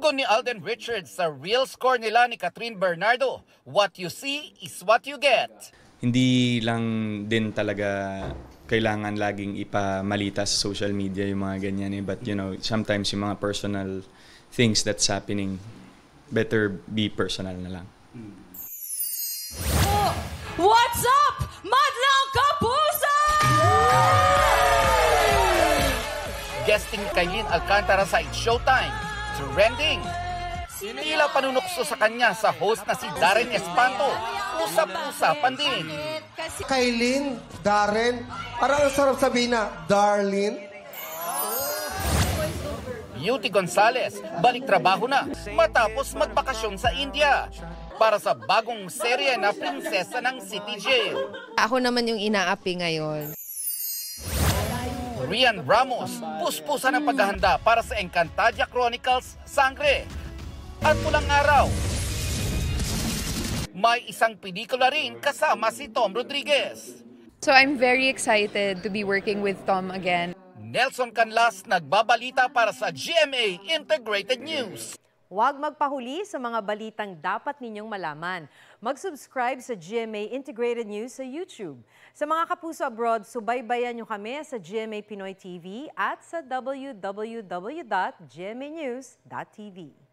Tugon ni Alden Richards sa real score nila ni Catherine Bernardo. What you see is what you get. Hindi lang din talaga kailangan laging ipamalita sa social media yung mga ganyan eh. But sometimes yung mga personal things that's happening, better be personal na lang. What's up, Madlang Kapuso? Guesting kay Lynn Alcantara sa It's Showtime. Trending. Tila panunukso sa kanya sa host na si Darren Espanto. Usap-usapan din. Kay Lynn, Darren, parang ang sarap sabihin na, Darlene. Beauty Gonzalez, balik trabaho na matapos magbakasyon sa India para sa bagong serye na Prinsesa ng City Jail. Ako naman yung inaapi ngayon. Rian Ramos, puspusan ng paghahanda para sa Encantadia Chronicles Sangre. At Pulang Araw. May isang pelikula rin kasama si Tom Rodriguez. So I'm very excited to be working with Tom again. Nelson Canlas nagbabalita para sa GMA Integrated News. Huwag magpahuli sa mga balitang dapat ninyong malaman. Mag-subscribe sa GMA Integrated News sa YouTube. Sa mga kapuso abroad, subaybayan nyo kami sa GMA Pinoy TV at sa www.gmanews.tv.